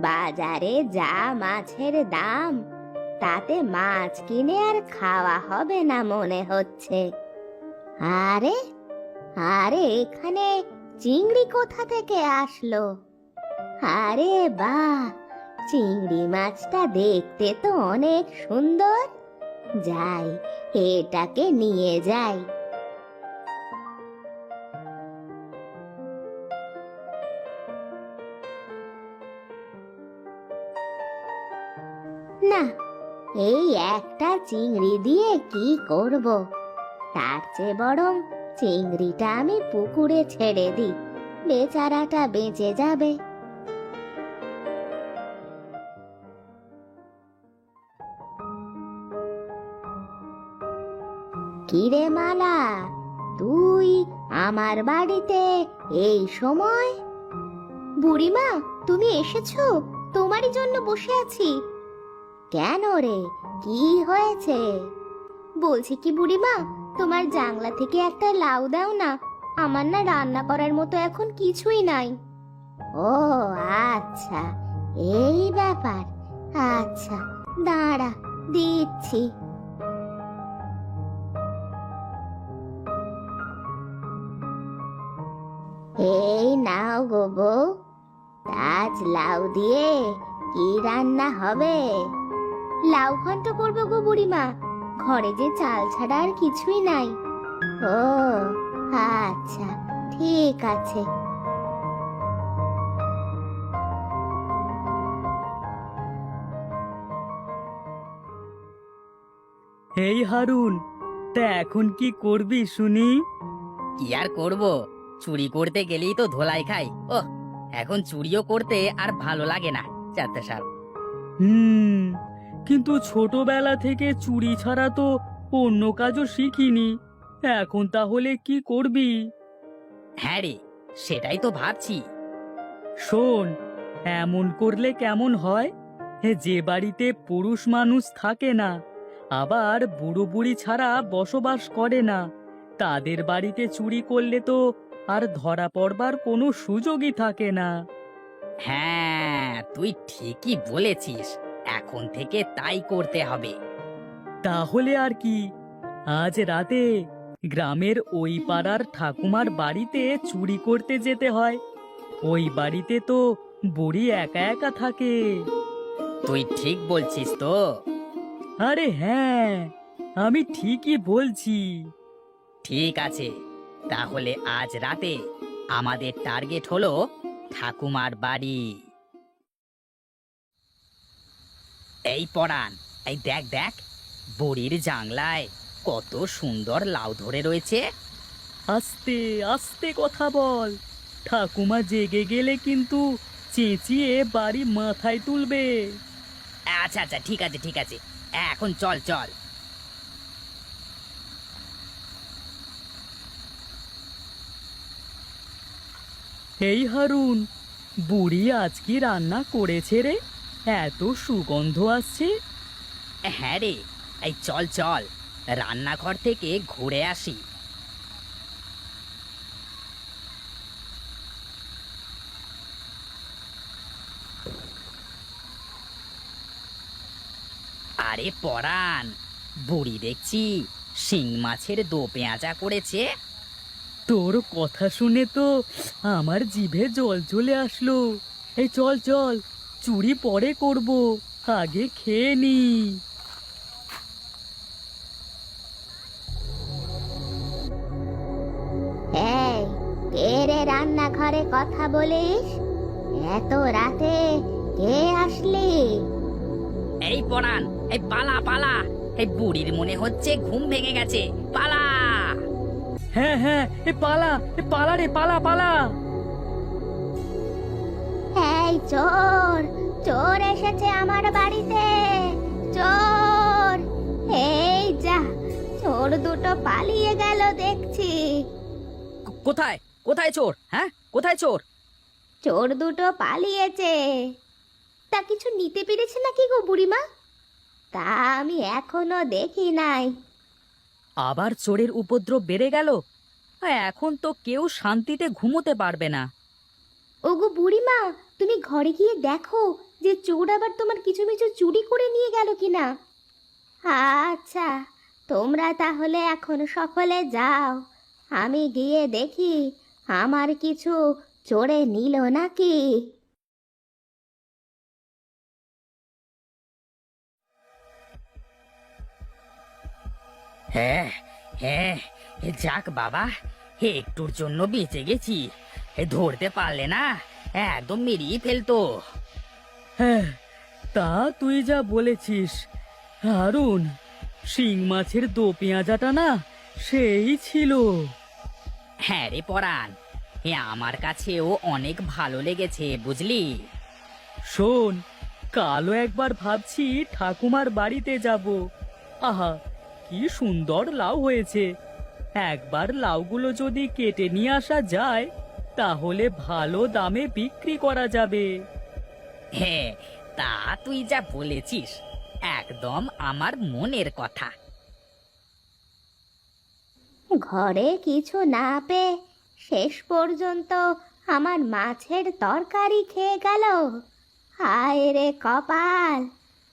বাজারে যা মাছের দাম, তাতে মাছ কিনে আর খাওয়া হবে না মনে হচ্ছে। আরে আরে এখানে চিংড়ি কোথা থেকে আসলো? আরে বাহ, চিংড়ি মাছটা দেখতে তো অনেক সুন্দর। যাই, এটাকে নিয়ে যাই। না, এই একটা চিংড়ি দিয়ে কি করব? তার চেয়ে বরং চিংড়িটা আমি পুকুরে ছেড়ে দিই, বেচারাটা বেঁচে যাবে। কিরে মালা, তুই আমার বাড়িতে এই সময়? বুড়িমা, তুমি এসেছো? তোমারই জন্য বসে আছি। কেন রে, কি হয়েছে? বলছি কি বুড়িমা, তোমার জাংলা থেকে একটা লাউ দাও না, আমার না রান্না করার মতো এখন কিছুই নাই। ও আচ্ছা, এই ব্যাপার। আচ্ছা, দাঁড়া, দিচ্ছি। এই নাও গো বউ, আজ লাউ দিয়ে কি রান্না হবে? লাউ ঘন্ট করবো গো বুড়িমা, ঘরে যে চাল ছাড়া আর কিছুই নাই। ও আচ্ছা, ঠিক আছে। এই হারুন, তা এখন কি করবি শুনি? কি আর করব, চুরি করতে গেলেই তো ধোলাই খাই। ওহ, এখন চুরিও করতে আর ভালো লাগে না, চারটে সাল। হুম, কিন্তু ছোটবেলা থেকে চুরি ছাড়া তো অন্য কাজও শিখিনি। এখন তাহলে কি করবি? হ্যাঁ রে, সেটাই তো ভাবছি। শোন, এমন করলে কেমন হয়? যে বাড়িতে পুরুষ মানুষ থাকে না, আবার বুড়ো বুড়ি ছাড়া বসবাস করে না, তাদের বাড়িতে চুরি করলে তো আর ধরা পড়বার কোনো সুযোগই থাকে না। হ্যাঁ, তুই ঠিকই বলেছিস, এখন থেকে তাই করতে হবে। তাহলে আর কি, আজ রাতে গ্রামের ওই পাড়ার ঠাকুমার বাড়িতে চুরি করতে যেতে হয়। ওই বাড়িতে তো বুড়ি একা একা থাকে। তুই ঠিক বলছিস তো? আরে হ্যাঁ, আমি ঠিকই বলছি। ঠিক আছে, তাহলে আজ রাতে আমাদের টার্গেট হলো ঠাকুমার বাড়ি। এই পরাণ, এই দেখ দেখ, বুড়ির জাংলায় কত সুন্দর লাউ ধরে রয়েছে। আস্তে আস্তে কথা বল, ঠাকুমা জেগে গেলে কিন্তু চেঁচিয়ে বাড়ি মাথায় তুলবে। আচ্ছা আচ্ছা, ঠিক আছে ঠিক আছে, এখন চল চল। এই হারুন, বুড়ি আজ কি রান্না করেছে রে? এত সুগন্ধ আসছে। হ্যাঁ রে, এই চল চল, রান্নাঘর থেকে ঘুরে আসি। আরে পরাণ, বুড়ি দেখছি শিং মাছের দো পেঁয়াজা করেছে। তোর কথা শুনে তো আমার জিভে জল চলে আসলো। এই চল চল, চুরি পরে করব, আগে খেয়ে নি। এই, কে রে রান্নাঘরে কথা বলিস? এত রাতে কে আসলি? এই পরাণ, এই পালা পালা, এই বুড়ির মনে হচ্ছে ঘুম ভেঙে গেছে, পালা। হ্যাঁ হ্যাঁ, এ পালা, এ পালা রে, পালা পালা। এই চোর, চোর এসেছে আমার বাড়িতে, চোর! এই যা, চোর দুটো পালিয়ে গেল দেখছি। কোথায় কোথায় চোর? হ্যাঁ, কোথায় চোর? চোর দুটো পালিয়েছে। তা কিছু নিতে পেরেছে নাকি গো বুড়িমা? তা আমি এখনো দেখি নাই। আবার চোরের উপদ্রব বেড়ে গেল, এখন তো কেউ শান্তিতে ঘুমোতে পারবে না। ওগো বুড়িমা, তুমি ঘরে গিয়ে দেখো যে চোর আবার তোমার কিছু মিছু চুরি করে নিয়ে গেল কিনা। আচ্ছা, তোমরা তাহলে এখন সকলে যাও, আমি গিয়ে দেখি আমার কিছু চোরে নিল নাকি। হ্যাঁ, হ্যাঁ, যাক বাবা, একটুর জন্য বেঁচে গেছি। ধরতে পারলে না, একদম মেরিয়ে ফেলতো। হ্যাঁ, তা তুই যা বলেছিস, হারুন, শিং মাছের দো পেঁয়াজাটা না সেই ছিল। হ্যাঁ রে পরাণ, আমার কাছেও অনেক ভালো লেগেছে বুঝলি। শোন, কালও একবার ভাবছি ঠাকুমার বাড়িতে যাব। আহা, কি সুন্দর লাউ হয়েছে! একবার লাউগুলো যদি কেটে নিয়ে আসা যায়, তাহলে ভালো দামে বিক্রি করা যাবে। হ্যাঁ, তা তুই যা বলেছিস, একদম আমার মনের কথা। ঘরে কিছু না পেয়ে শেষ পর্যন্ত আমার মাছের তরকারি খেয়ে গেল। হায় রে কপাল,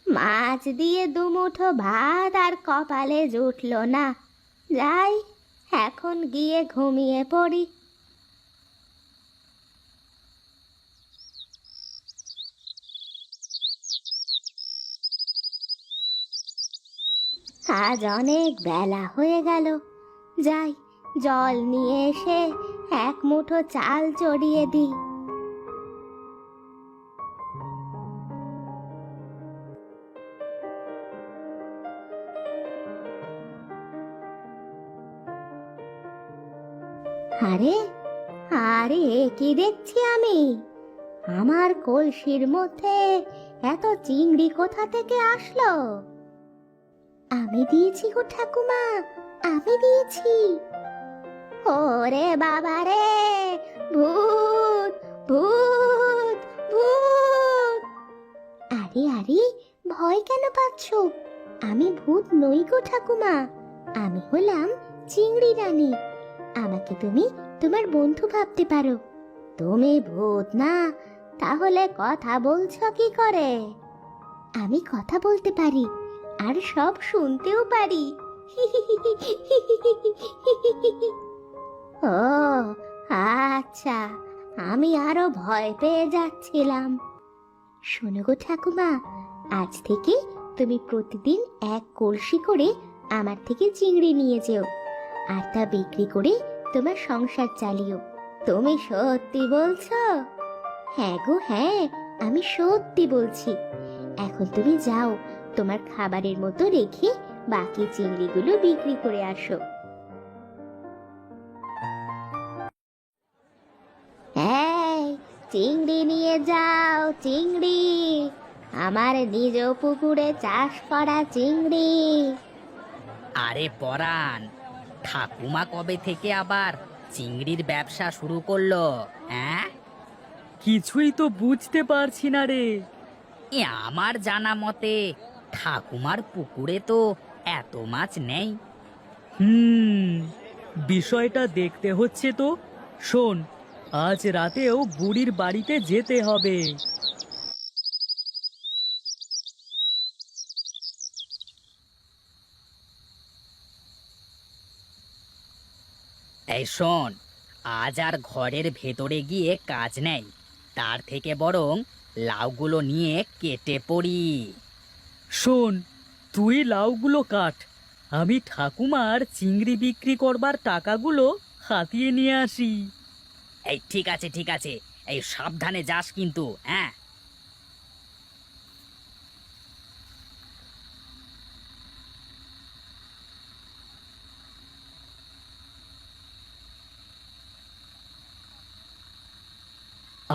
মাছ দিয়ে দুমুঠো ভাত আর কপালে জুটল না। যাই, এখন গিয়ে ঘুমিয়ে পড়ি। আজ অনেক বেলা হয়ে গেল, যাই জল নিয়ে এসে এক মুঠো চাল চড়িয়ে দিই। আরে আরে, এ কি দেখছি আমি? আমার কলসির মধ্যে এত চিংড়ি কোথা থেকে আসলো? আমি দিয়েছি গো ঠাকুমা, আমি দিয়েছি। ওরে বাবা রে, ভূত ভূত ভূত! আরে আরে, ভয় কেন পাচ্ছো? আমি ভূত নই গো ঠাকুমা, আমি হলাম চিংড়ি রানী। আমাকে তুমি তোমার বন্ধু ভাবতে পারো। তুমি ভূত না, তাহলে কথা বলছো কি করে? আমি কথা বলতে পারি, আর সব শুনতেও পারি। ও আচ্ছা, আমি আরো ভয় পেয়ে যাচ্ছিলাম। শোনো গো ঠাকুমা, আজ থেকে তুমি প্রতিদিন এক কলসি করে আমার থেকে চিংড়ি নিয়ে যেও, আর তা বিক্রি করে তোমার সংসার চালিও। তুমি সত্যি বলছো? হ্যাঁ গো হ্যাঁ, আমি সত্যি বলছি। এখন তুমি যাও, তোমার খাবারের মতো রেখে বাকি চিংড়িগুলো বিক্রি করে আসো। এই, চিংড়ি নিয়ে যাও, চিংড়ি, আমার নিজ পুকুরে চাষ করা চিংড়ি। আরে পরাণ, ঠাকুমা কবে থেকে আবার চিংড়ির ব্যবসা শুরু করলো? হ্যাঁ, কিছুই তো বুঝতে পারছি না রে। আমার জানা মতে ঠাকুমার পুকুরে তো এত মাছ নেই। হুম, বিষয়টা দেখতে হচ্ছে তো। শোন, আজ রাতেও বুড়ির বাড়িতে যেতে হবে। এই শোন, আজ আর ঘরের ভেতরে গিয়ে কাজ নেই, তার থেকে বরং লাউগুলো নিয়ে কেটে পড়ি। শোন, তুই লাউগুলো কাট, আমি ঠাকুমার চিংড়ি বিক্রি করবার টাকাগুলো হাতিয়ে নিয়ে আসি। এই ঠিক আছে, ঠিক আছে, এই সাবধানে যাস কিন্তু, হ্যাঁ।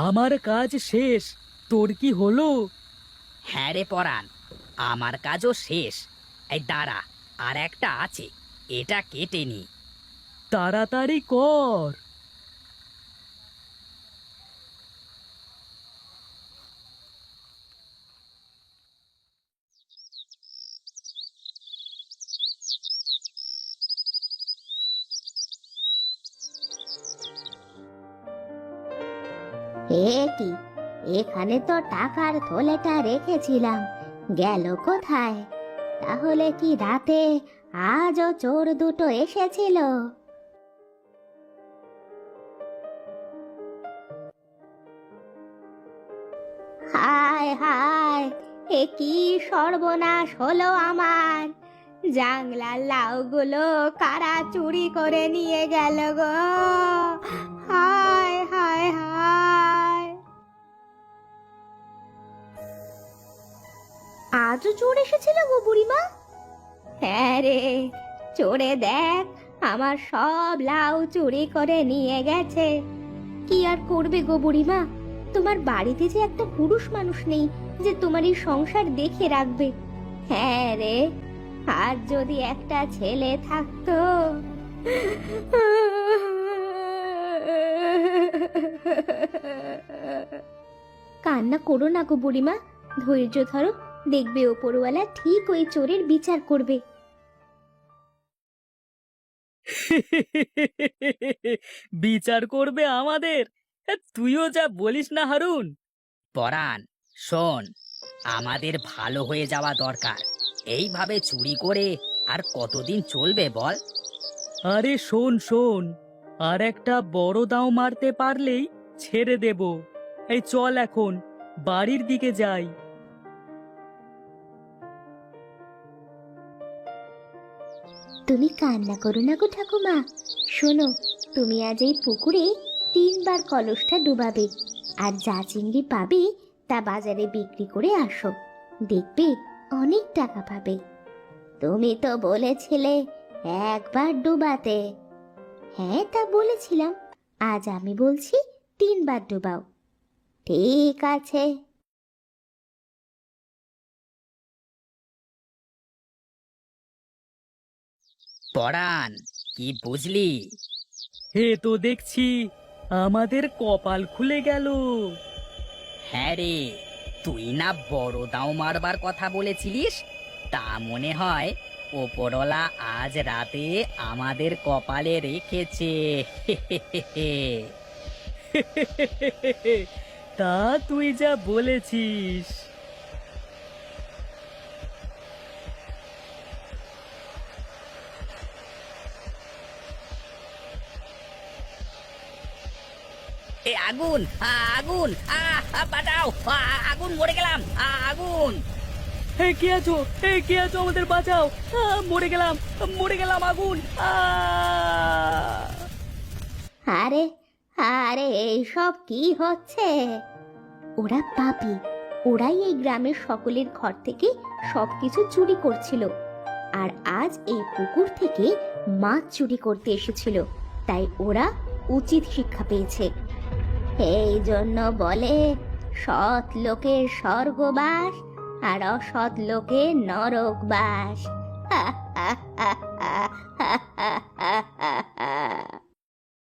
আমার কাজ শেষ, তোর কি হলো? হ্যাঁ রে পরাণ, আমার কাজও শেষ। এই দাঁড়া, আর একটা আছে, এটা কেটে নি। তাড়াতাড়ি কর। এ কি, এখানে তো টাকার থলেটা রেখেছিলাম, গেল কোথায়? তাহলে কি রাতে আজও চোর দুটো এসেছিল? হায় হায়, এ কি সর্বনাশ হলো আমার! জাংলার লাউগুলো কারা চুরি করে নিয়ে গেল গো! হায় হায় হায়! আজও চোর এসেছিল গো বুড়িমা? হ্যাঁ রে, চোরে দেখ আমার সব লাউ চুরি করে নিয়ে গেছে। কি আর করবে গো বুড়িমা, তোমার বাড়িতে যে একটা পুরুষ মানুষ নেই যে তোমার এই সংসার দেখে রাখবে। হ্যাঁ রে, আর যদি একটা ছেলে থাকতো। কান্না করো না গো বুড়িমা, ধৈর্য ধরো, দেখবে ওপরওয়ালা ঠিক ওই চোরের বিচার করবে। বিচার করবে আমাদের? তুইও যা বলিস না হারুন। পরাণ, শোন, আমাদের ভালো হয়ে যাওয়া দরকার। এইভাবে চুরি করে আর কতদিন চলবে বল? আরে শোন শোন, আর একটা বড় দাও মারতে পারলেই ছেড়ে দেব। এই চল এখন বাড়ির দিকে যাই। তুমি কান্না করো না গো ঠাকুমা, শোনো, তুমি আজ এই পুকুরে 3বার কলসটা ডুবাবে, আর যা চিংড়ি পাবে তা বাজারে বিক্রি করে আসো, দেখবে অনেক টাকা পাবে। তুমি তো বলেছিলে একবার ডুবাতে। হ্যাঁ, তা বলেছিলাম, আজ আমি বলছি 3বার ডুবাও। ঠিক আছে। পরাণ, কি বুঝলি? হে তো দেখছি আমাদের কপাল খুলে গেল। হ্যাঁ রে, তুই না বড় দাও মারবার কথা বলেছিলিস, তা মনে হয় ওপরওয়ালা আজ রাতে আমাদের কপালে রেখেছে। তা তুই যা বলেছিস। এ আগুন, আগুন, বাঁচাও! আগুন, মরে গেলাম! আগুন! হে কে আছো, হে কে আছো, আমাদের বাঁচাও! মরে গেলাম, মরে গেলাম, আগুন! আরে আরে, এইসব কি হচ্ছে? ওরা পাপী, ওরাই এই গ্রামের সকলের ঘর থেকে সবকিছু চুরি করছিল, আর আজ এই পুকুর থেকে মাছ চুরি করতে এসেছিল, তাই ওরা উচিত শিক্ষা পেয়েছে। এই জন্য বলে, সৎ লোকের স্বর্গবাস আর অসৎ লোকের নরকবাস। হা হা হা হা হা হা হা।